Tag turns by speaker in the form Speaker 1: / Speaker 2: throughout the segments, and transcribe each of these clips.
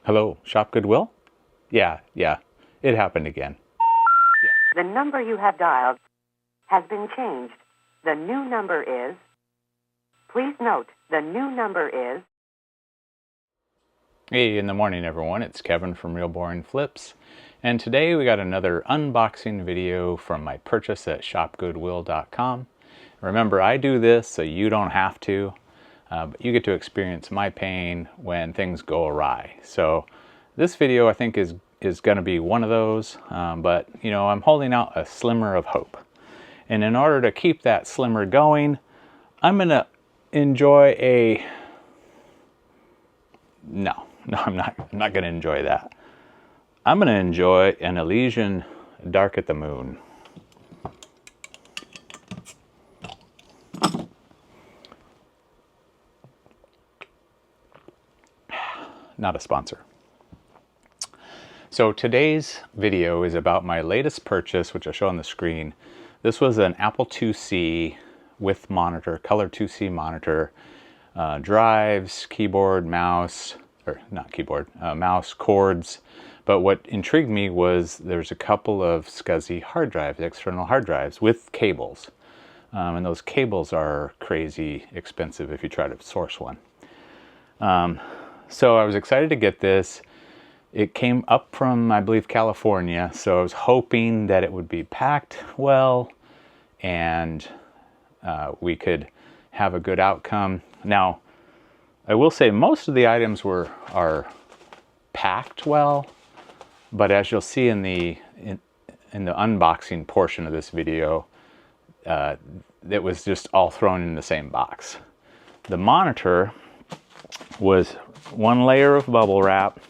Speaker 1: Hello, Shop Goodwill? Yeah, it happened again.
Speaker 2: The number you have dialed has been changed. The new number is... Please note, the new number is...
Speaker 1: Hey, in the morning everyone, it's Kevin from Real Boring Flips. And today we got another unboxing video from my purchase at ShopGoodwill.com. Remember, I do this so you don't have to, but you get to experience my pain when things go awry. So this video I think is going to be one of those, but you know, I'm holding out a slimmer of hope. And in order to keep that slimmer going, I'm going to enjoy a... No, I'm not going to enjoy that. I'm going to enjoy an Elysian Dark at the Moon. Not a sponsor. So today's video is about my latest purchase, which I'll show on the screen. This was an Apple IIc with monitor, color 2C monitor, drives, keyboard, mouse, or not keyboard, mouse, cords. But what intrigued me was there's a couple of SCSI hard drives, external hard drives with cables. And those cables are crazy expensive if you try to source one. So I was excited to get this. It came up from, I believe, California. So I was hoping that it would be packed well and we could have a good outcome. Now, I will say most of the items are packed well, but as you'll see in the unboxing portion of this video, it was just all thrown in the same box. The monitor was one layer of bubble wrap,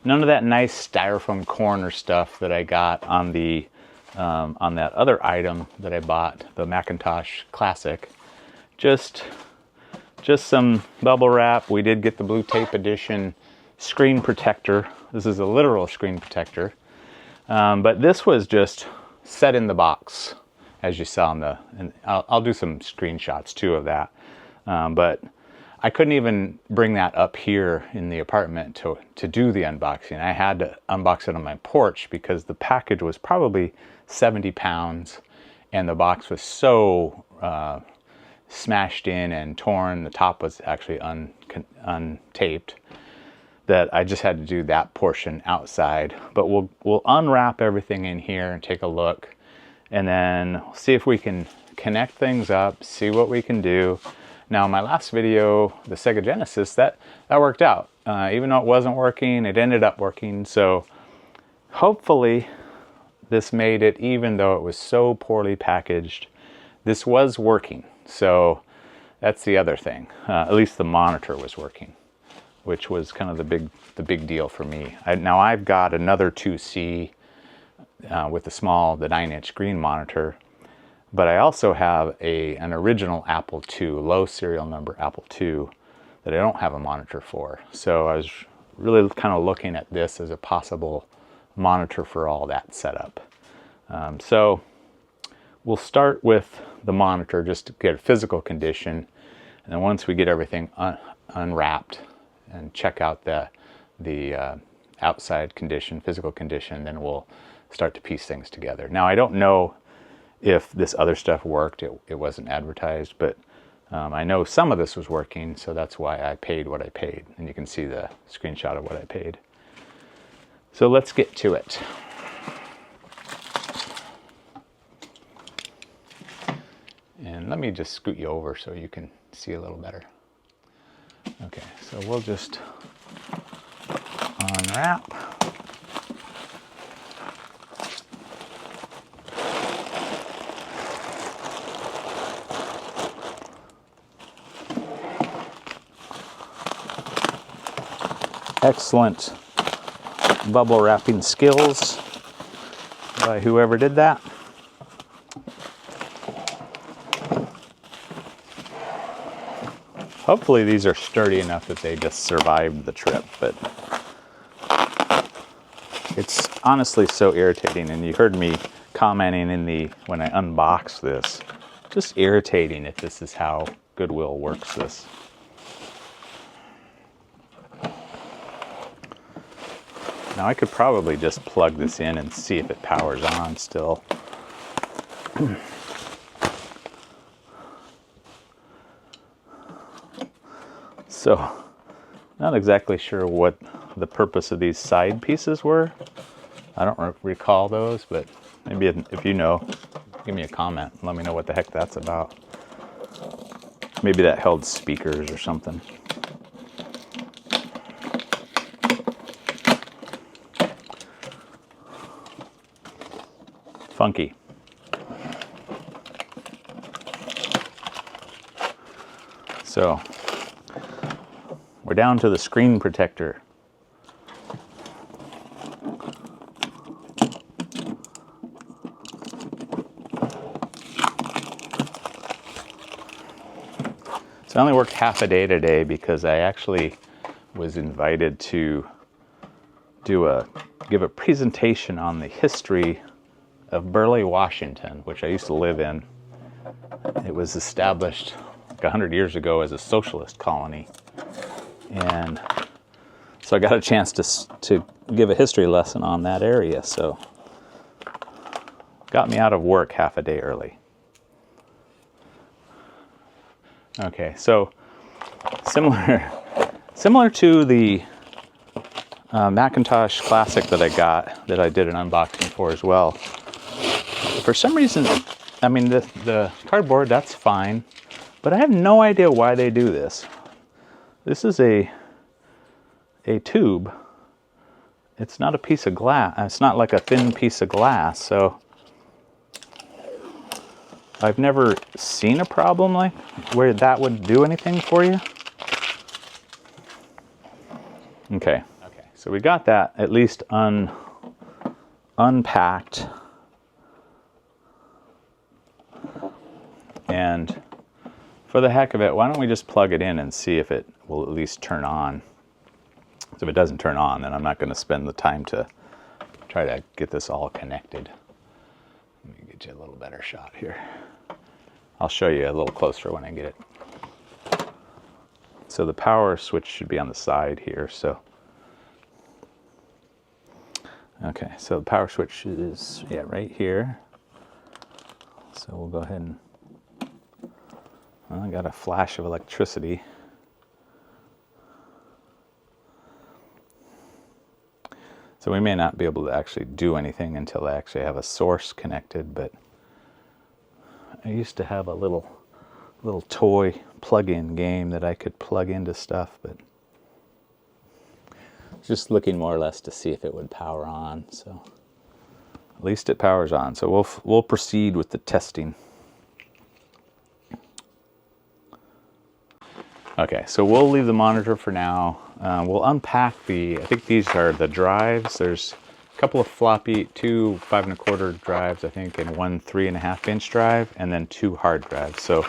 Speaker 1: none of that nice styrofoam corner stuff that I got on the on that other item that I bought, the Macintosh Classic. Just some bubble wrap. We did get the blue tape edition screen protector. This is a literal screen protector, but this was just set in the box, as you saw in the. And I'll do some screenshots too of that, but I couldn't even bring that up here in the apartment to do the unboxing. I had to unbox it on my porch because the package was probably 70 pounds and the box was so smashed in and torn. The top was actually untaped that I just had to do that portion outside. But we'll unwrap everything in here and take a look and then see if we can connect things up, see what we can do. Now, my last video, the Sega Genesis, that worked out. Even though it wasn't working, it ended up working. So hopefully this made it, even though it was so poorly packaged, this was working. So that's the other thing. At least the monitor was working, which was kind of the big deal for me. Now I've got another 2C with the 9-inch screen monitor. But I also have an original Apple II, low serial number Apple II, that I don't have a monitor for. So I was really kind of looking at this as a possible monitor for all that setup. So we'll start with the monitor just to get a physical condition. And then once we get everything unwrapped and check out the outside condition, physical condition, then we'll start to piece things together. Now, I don't know if this other stuff worked. It wasn't advertised, but I know some of this was working, so that's why I paid what I paid. And you can see the screenshot of what I paid. So let's get to it. And let me just scoot you over so you can see a little better. Okay, so we'll just unwrap. Excellent bubble wrapping skills by whoever did that. Hopefully these are sturdy enough that they just survived the trip, but it's honestly so irritating. And you heard me commenting when I unboxed this, just irritating if this is how Goodwill works this. Now I could probably just plug this in and see if it powers on still. So, not exactly sure what the purpose of these side pieces were. I don't recall those, but maybe if you know, give me a comment and let me know what the heck that's about. Maybe that held speakers or something. Funky. So, we're down to the screen protector. So I only worked half a day today because I actually was invited to give a presentation on the history of Burleigh, Washington, which I used to live in. It was established like 100 years ago as a socialist colony. And so I got a chance to give a history lesson on that area. So got me out of work half a day early. Okay, so similar to the Macintosh Classic that I did an unboxing for as well. For some reason, I mean, the cardboard, that's fine, but I have no idea why they do this. This is a tube. It's not a piece of glass. It's not like a thin piece of glass, so I've never seen a problem like where that would do anything for you. Okay, so we got that at least unpacked. And for the heck of it, why don't we just plug it in and see if it will at least turn on. So if it doesn't turn on, then I'm not going to spend the time to try to get this all connected. Let me get you a little better shot here. I'll show you a little closer when I get it. So the power switch should be on the side here. So, okay, so the power switch is right here. So we'll go ahead and, well, I got a flash of electricity. So we may not be able to actually do anything until I actually have a source connected, but I used to have a little toy plug-in game that I could plug into stuff, but just looking more or less to see if it would power on. So at least it powers on. So we'll proceed with the testing. Okay, so we'll leave the monitor for now. We'll unpack I think these are the drives. There's a couple of floppy, 2 5 1/4 drives, I think, and 1 3.5 inch drive, and then 2 hard drives. So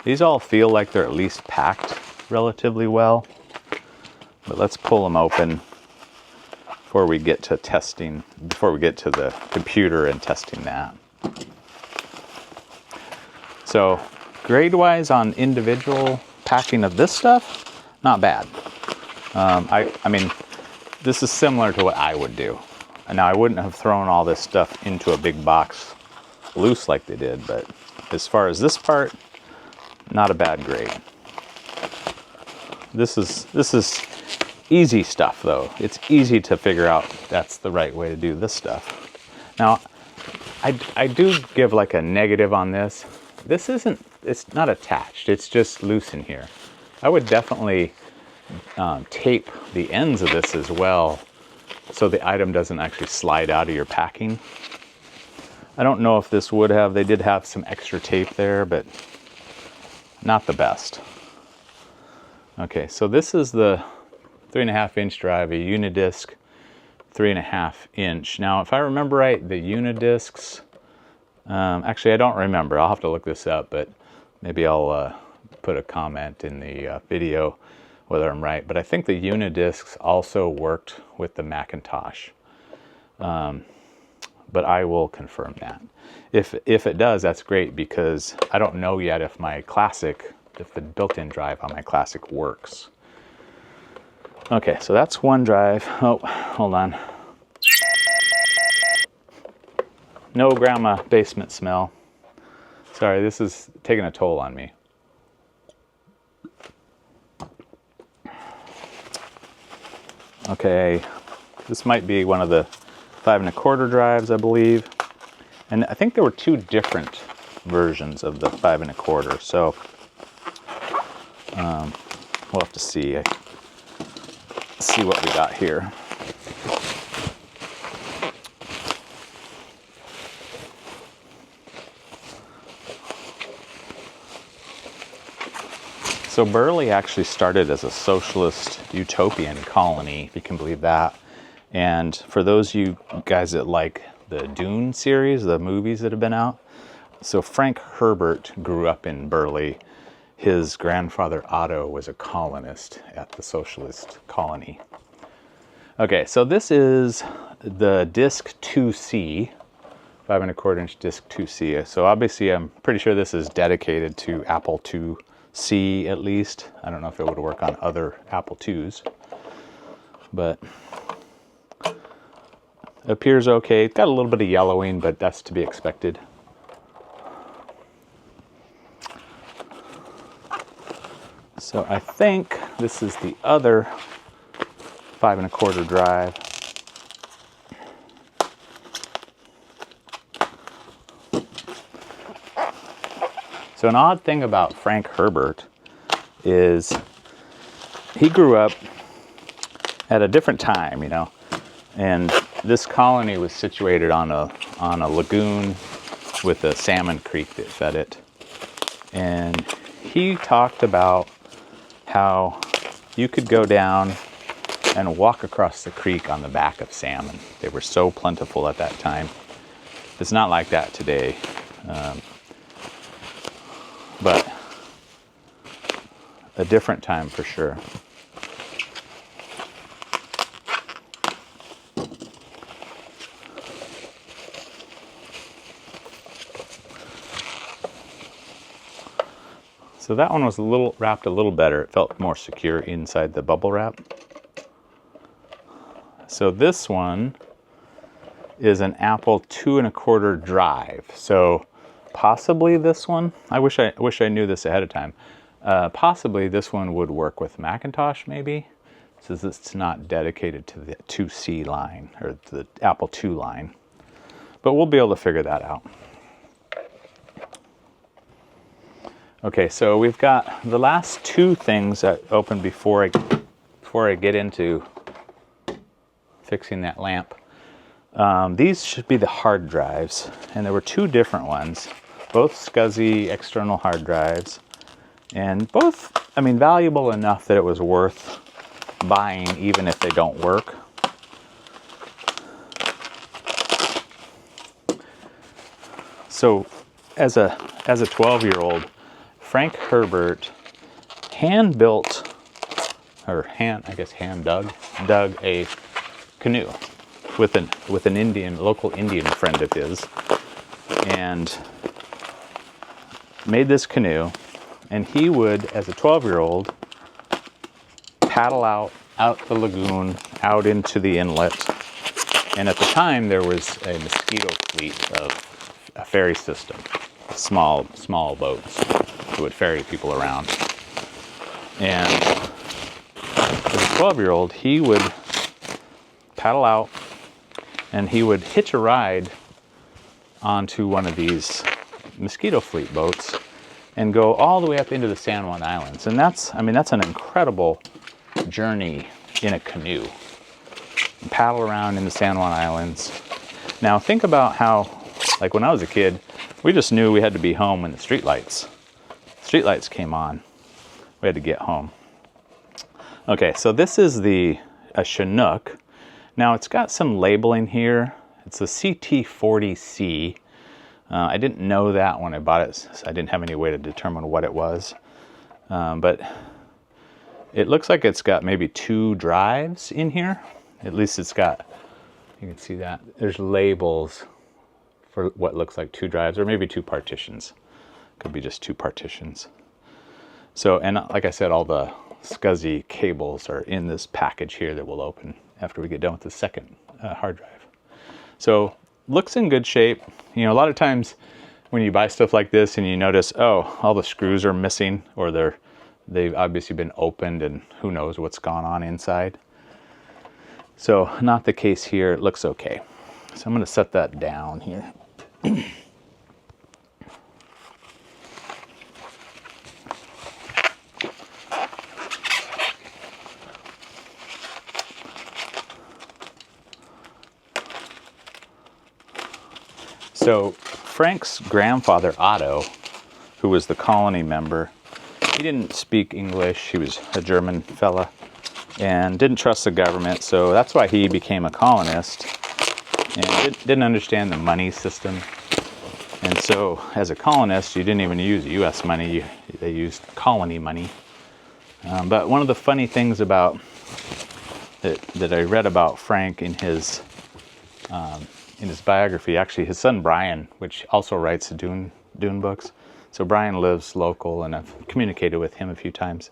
Speaker 1: these all feel like they're at least packed relatively well. But let's pull them open before we get to testing, before we get to the computer and testing that. So grade-wise on individual packing of this stuff, not bad. I mean, this is similar to what I would do. Now, I wouldn't have thrown all this stuff into a big box loose like they did, but as far as this part, not a bad grade. This is easy stuff, though. It's easy to figure out that's the right way to do this stuff. Now, I do give like a negative on this. This isn't, it's not attached, it's just loose in here. I would definitely tape the ends of this as well so the item doesn't actually slide out of your packing. I don't know if this would have, they did have some extra tape there, but not the best. Okay, so this is the 3.5 inch drive, a Unidisc 3.5 inch. Now, if I remember right, the Unidiscs, actually I don't remember, I'll have to look this up, but maybe I'll put a comment in the video whether I'm right. But I think the Unidiscs also worked with the Macintosh. But I will confirm that. If it does, that's great, because I don't know yet if my Classic, if the built-in drive on my Classic works. Okay, so that's one drive. Oh, hold on. No grandma basement smell. Sorry, this is taking a toll on me. Okay, this might be one of the 5 1/4 drives, I believe. And I think there were 2 different versions of the 5 1/4, so we'll have to see what we got here. So Burley actually started as a socialist utopian colony, if you can believe that. And for those of you guys that like the Dune series, the movies that have been out, so Frank Herbert grew up in Burley. His grandfather Otto was a colonist at the socialist colony. Okay, so this is the disc 2C, 5 1/4 inch disc 2C. So obviously I'm pretty sure this is dedicated to Apple IIc at least. I don't know if it would work on other Apple IIs, but it appears okay. It's got a little bit of yellowing, but that's to be expected. So I think this is the other 5 1/4 drive. So an odd thing about Frank Herbert is he grew up at a different time, you know, and this colony was situated on a lagoon with a salmon creek that fed it. And he talked about how you could go down and walk across the creek on the back of salmon. They were so plentiful at that time. It's not like that today. But a different time for sure. So that one was wrapped a little better. It felt more secure inside the bubble wrap. So this one is an Apple 2 1/4 drive. So possibly this one, I wish I knew this ahead of time. Possibly this one would work with Macintosh maybe, since it's not dedicated to the 2C line or the Apple II line. But we'll be able to figure that out. Okay, so we've got the last 2 things that open before I get into fixing that lamp. These should be the hard drives, and there were 2 different ones, both SCSI external hard drives, and both, I mean, valuable enough that it was worth buying even if they don't work. So as a 12-year-old, Frank Herbert hand dug a canoe with an local Indian friend of his, and made this canoe. And he would, as a 12-year-old, paddle out the lagoon, out into the inlet. And at the time, there was a mosquito fleet of a ferry system, small boats that would ferry people around. And as a 12-year-old, he would paddle out, and he would hitch a ride onto one of these mosquito fleet boats and go all the way up into the San Juan Islands. And that's an incredible journey in a canoe. Paddle around in the San Juan Islands. Now think about how, like when I was a kid, we just knew we had to be home when the streetlights came on. We had to get home. Okay, so this is a Chinook. Now it's got some labeling here. It's a CT40C. I didn't know that when I bought it, so I didn't have any way to determine what it was. But it looks like it's got maybe 2 drives in here. At least it's got, you can see that. There's labels for what looks like 2 drives, or maybe 2 partitions. Could be just 2 partitions. So, and like I said, all the SCSI cables are in this package here that we'll open after we get done with the second hard drive. So looks in good shape. You know, a lot of times when you buy stuff like this and you notice, oh, all the screws are missing, or they've obviously been opened and who knows what's gone on inside. So not the case here. It looks okay. So I'm going to set that down here. So Frank's grandfather, Otto, who was the colony member, he didn't speak English. He was a German fella and didn't trust the government. So that's why he became a colonist and didn't understand the money system. And so as a colonist, you didn't even use US money. They used colony money. But one of the funny things about that I read about Frank in his biography, actually his son Brian, which also writes the Dune books. So Brian lives local, and I've communicated with him a few times.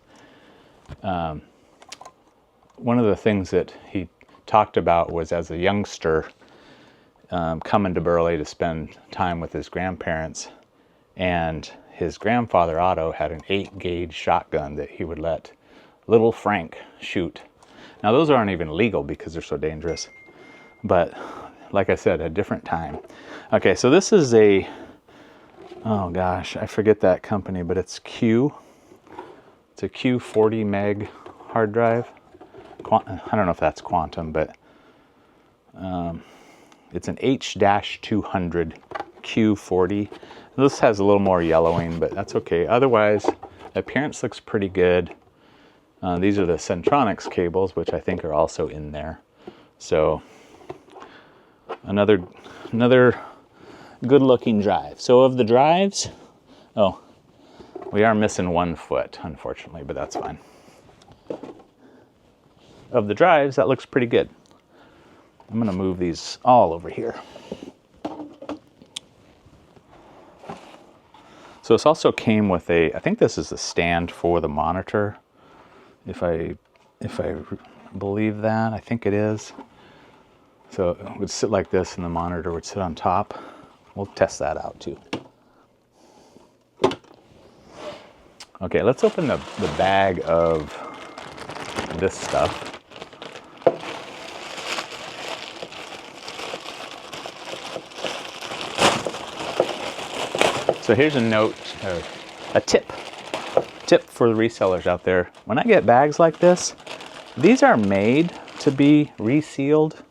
Speaker 1: One of the things that he talked about was, as a youngster, coming to Burley to spend time with his grandparents, and his grandfather Otto had an 8-gauge shotgun that he would let little Frank shoot. Now those aren't even legal because they're so dangerous, but like I said, a different time. Okay, so this is a, oh gosh, I forget that company, but it's Q. It's a Q40 meg hard drive. I don't know if that's Quantum, but it's an H-200 Q40. This has a little more yellowing, but that's okay. Otherwise, the appearance looks pretty good. These are the Centronics cables, which I think are also in there. So another good-looking drive. So of the drives, oh, we are missing one foot, unfortunately, but that's fine. Of the drives, that looks pretty good. I'm going to move these all over here. So this also came with a, I think this is the stand for the monitor, if I believe that. I think it is. So it would sit like this and the monitor would sit on top. We'll test that out too. Okay, let's open the bag of this stuff. So here's a note, a tip for the resellers out there. When I get bags like this, these are made to be resealed.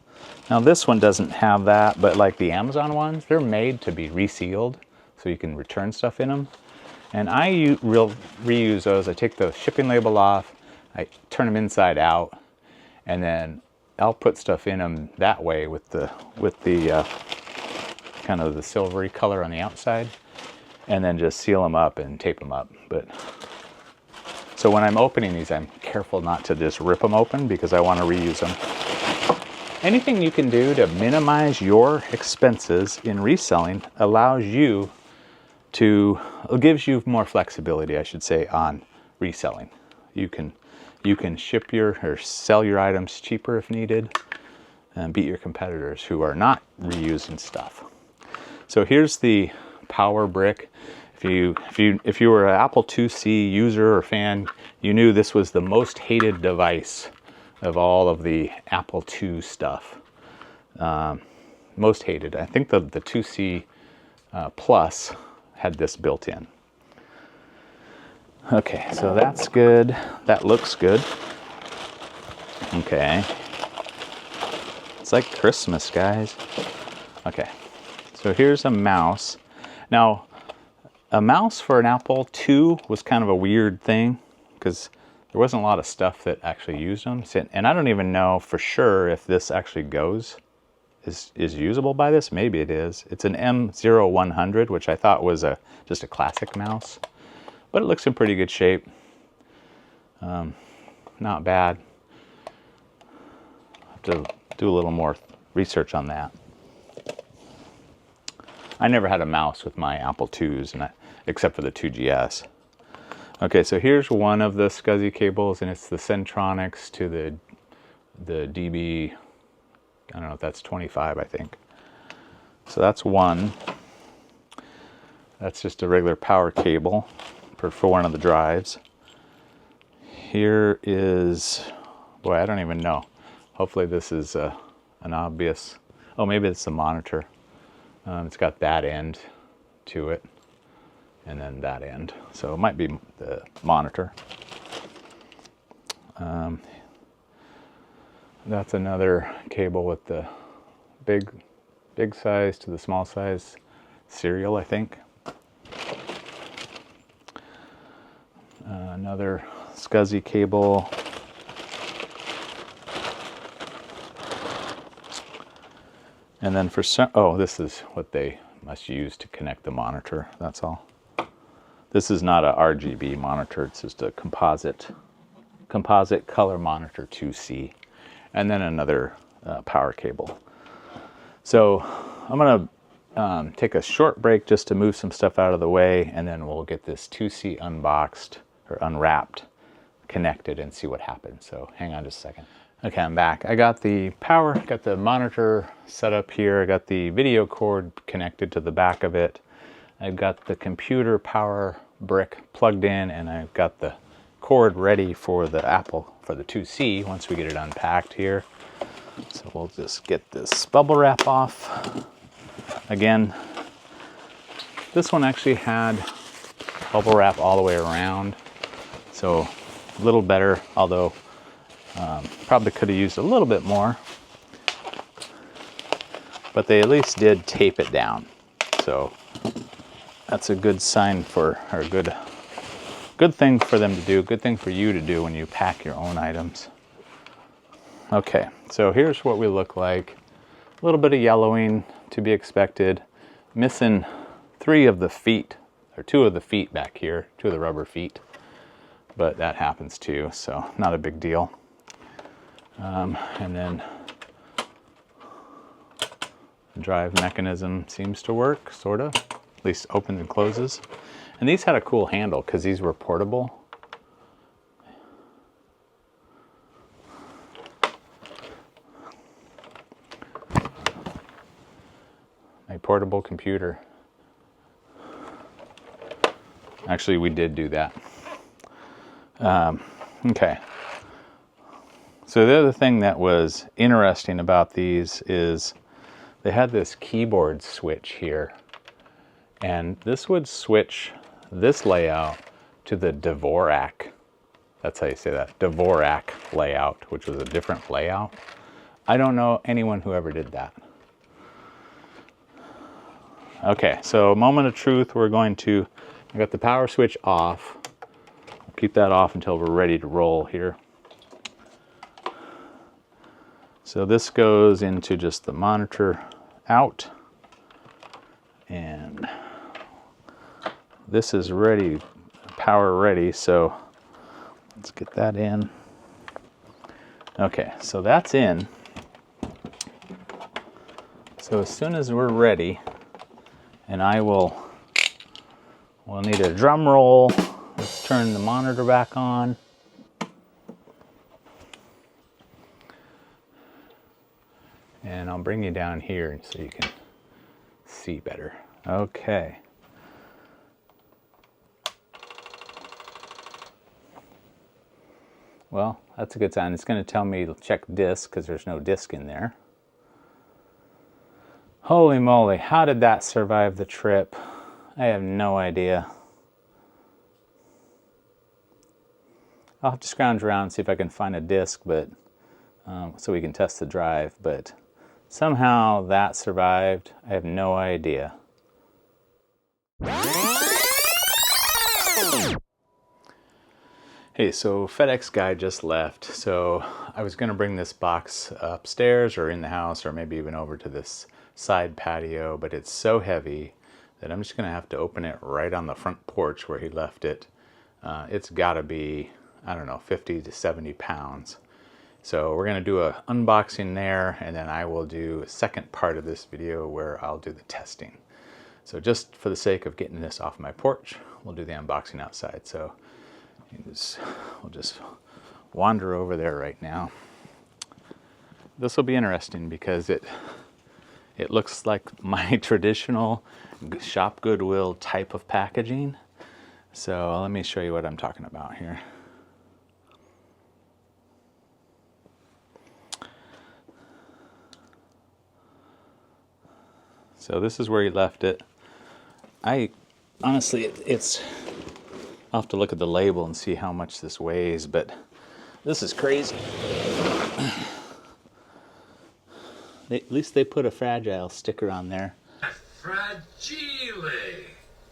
Speaker 1: Now this one doesn't have that, but like the Amazon ones, they're made to be resealed so you can return stuff in them. And I reuse those. I take the shipping label off, I turn them inside out, and then I'll put stuff in them that way with the kind of the silvery color on the outside, and then just seal them up and tape them up. But so when I'm opening these, I'm careful not to just rip them open because I want to reuse them. Anything you can do to minimize your expenses in reselling gives you more flexibility, I should say, on reselling. You can ship or sell your items cheaper if needed, and beat your competitors who are not reusing stuff. So here's the power brick. If you were an Apple IIc user or fan, you knew this was the most hated device of all of the Apple II stuff. Most hated. I think the IIc Plus had this built in. Okay, so that's good. That looks good. Okay. It's like Christmas, guys. Okay, so here's a mouse. Now, a mouse for an Apple II was kind of a weird thing because there wasn't a lot of stuff that actually used them. And I don't even know for sure if this actually is usable by this. Maybe it is. It's an M0100, which I thought was just a classic mouse. But it looks in pretty good shape. Not bad. Have to do a little more research on that. I never had a mouse with my Apple IIs, except for the 2GS. Okay, so here's one of the SCSI cables, and it's the Centronics to the DB, I don't know if that's 25, I think. So that's one. That's just a regular power cable for one of the drives. Here is, boy, I don't even know. Hopefully this is an obvious, oh, maybe it's the monitor. It's got that end to it, and then that end. So it might be the monitor. That's another cable with the big size to the small size serial, I think. Another SCSI cable. And then for some, oh, this is what they must use to connect the monitor, that's all. This is not a RGB monitor, it's just a composite color monitor 2C. And then another power cable. So I'm gonna take a short break just to move some stuff out of the way, and then we'll get this 2C unboxed or unwrapped, connected, and see what happens. So hang on just a second. Okay, I'm back. I got the power, got the monitor set up here. I got the video cord connected to the back of it. I've got the computer power brick plugged in, and I've got the cord ready for the for the 2C once we get it unpacked here. So we'll just get this bubble wrap off. Again, this one actually had bubble wrap all the way around, so a little better, although probably could have used a little bit more, but they at least did tape it down. So that's a good sign for, or good thing for them to do, good thing for you to do when you pack your own items. Okay, so here's what we look like. A little bit of yellowing to be expected. Missing 3 of the feet, or 2 of the feet back here, 2 of the rubber feet. But that happens too, so not a big deal. And then the drive mechanism seems to work, sort of. At least opens and closes. And these had a cool handle because these were portable. A portable computer. Actually, we did do that. Okay. So the other thing that was interesting about these is they had this keyboard switch here. And this would switch this layout to the Dvorak. That's how you say that, Dvorak layout, which was a different layout. I don't know anyone who ever did that. Okay, so moment of truth, I got the power switch off. I'll keep that off until we're ready to roll here. So this goes into just the monitor out, and this is ready, power ready, so let's get that in. Okay, so that's in. So as soon as we're ready, and we'll need a drum roll. Let's turn the monitor back on. And I'll bring you down here so you can see better. Okay. Well, that's a good sign. It's going to tell me to check disk because there's no disk in there. Holy moly, how did that survive the trip? I have no idea. I'll have to scrounge around and see if I can find a disk, but so we can test the drive, but somehow that survived. I have no idea. Hey, so FedEx guy just left, so I was going to bring this box upstairs or in the house or maybe even over to this side patio, but it's so heavy that I'm just going to have to open it right on the front porch where he left it. It's got to be, I don't know, 50 to 70 pounds. So we're going to do an unboxing there, and then I will do a second part of this video where I'll do the testing. So just for the sake of getting this off my porch, we'll do the unboxing outside. So we'll just wander over there right now. This will be interesting because it It looks like my traditional Shop Goodwill type of packaging. So let me show you what I'm talking about here. So this is where he left it. I honestly, I'll have to look at the label and see how much this weighs, but this is crazy. At least they put a fragile sticker on there.
Speaker 3: Fragile.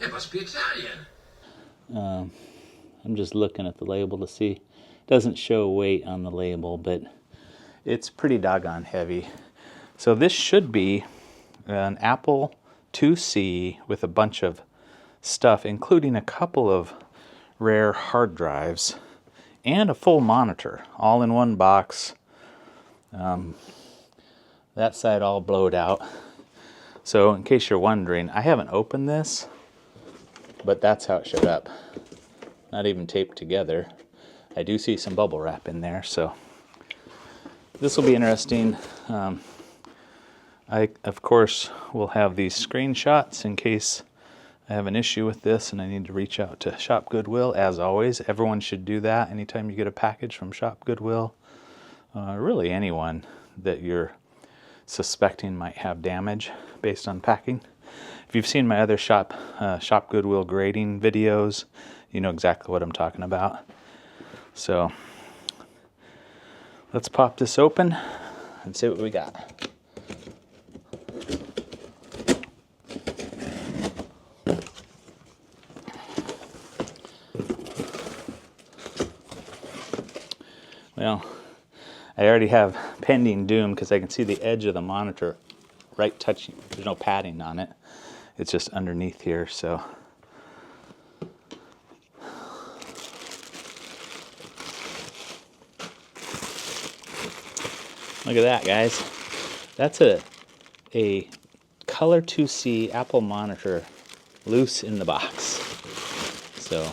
Speaker 3: It must be Italian.
Speaker 1: I'm just looking at the label to see. It doesn't show weight on the label, but it's pretty doggone heavy. So this should be an Apple IIc with a bunch of stuff, including a couple of rare hard drives and a full monitor, all in one box. That side all blowed out. So in case you're wondering, I haven't opened this, but that's how it showed up. Not even taped together. I do see some bubble wrap in there, so this will be interesting. I, of course, will have these screenshots in case I have an issue with this and I need to reach out to Shop Goodwill. As always, everyone should do that anytime you get a package from Shop Goodwill. Really anyone that you're suspecting might have damage based on packing. If you've seen my other Shop Goodwill grading videos, you know exactly what I'm talking about. So let's pop this open and see what we got. Well, I already have pending doom because I can see the edge of the monitor right touching. There's no padding on it. It's just underneath here, so. Look at that, guys. That's a Color 2C Apple monitor loose in the box. So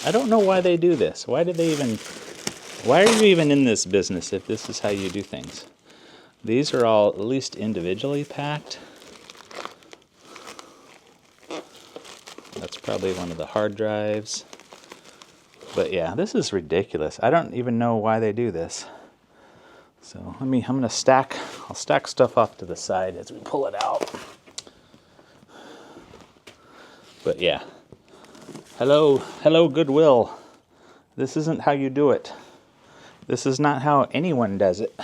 Speaker 1: I don't know why they do this. Why are you even in this business if this is how you do things? These are all at least individually packed. That's probably one of the hard drives. But yeah, this is ridiculous. I don't even know why they do this. So I'm gonna I'll stack stuff off to the side as we pull it out. But yeah. Hello Goodwill. This isn't how you do it. This is not how anyone does it.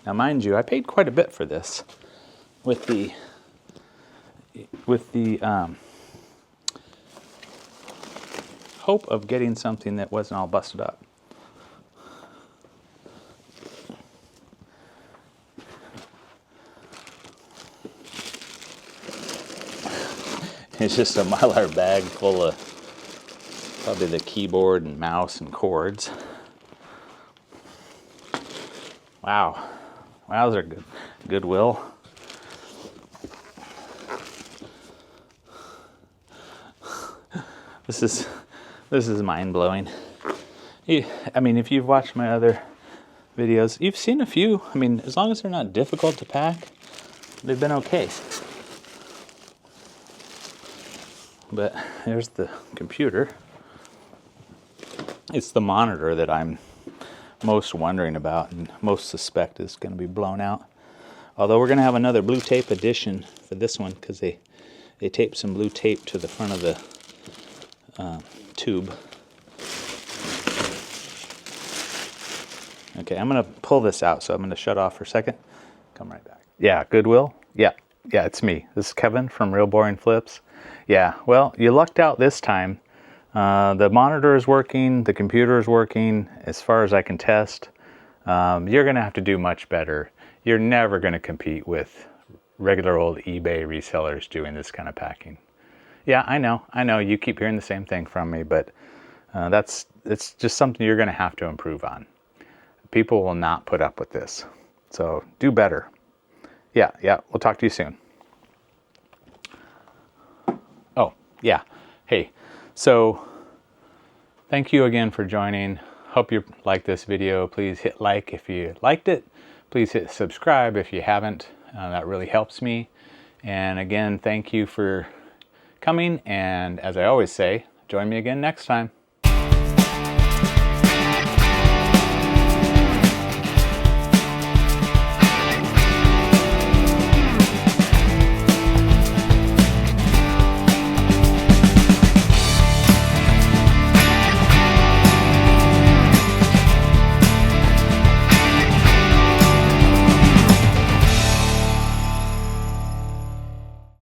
Speaker 1: Now mind you, I paid quite a bit for this with the hope of getting something that wasn't all busted up. It's just a Mylar bag full of probably the keyboard and mouse and cords. Wow. Wow, those are good. Goodwill. This is mind-blowing. I mean, if you've watched my other videos, you've seen a few. I mean, as long as they're not difficult to pack, they've been okay. But there's the computer. It's the monitor that I'm most wondering about and most suspect is going to be blown out. Although we're going to have another blue tape edition for this one because they taped some blue tape to the front of the tube. Okay, I'm going to pull this out, so I'm going to shut off for a second. Come right back. Yeah, Goodwill. Yeah, it's me. This is Kevin from Real Boring Flips. Yeah, well, you lucked out this time. The monitor is working, the computer is working, as far as I can test. You're going to have to do much better. You're never going to compete with regular old eBay resellers doing this kind of packing. Yeah, I know, you keep hearing the same thing from me, but it's just something you're going to have to improve on. People will not put up with this, so do better. Yeah, we'll talk to you soon. Oh, yeah. Hey, so Thank you again for joining. Hope you liked this video. Please hit like if you liked it. Please hit subscribe if you haven't. That really helps me. And again, thank you for coming. And as I always say, join me again next time.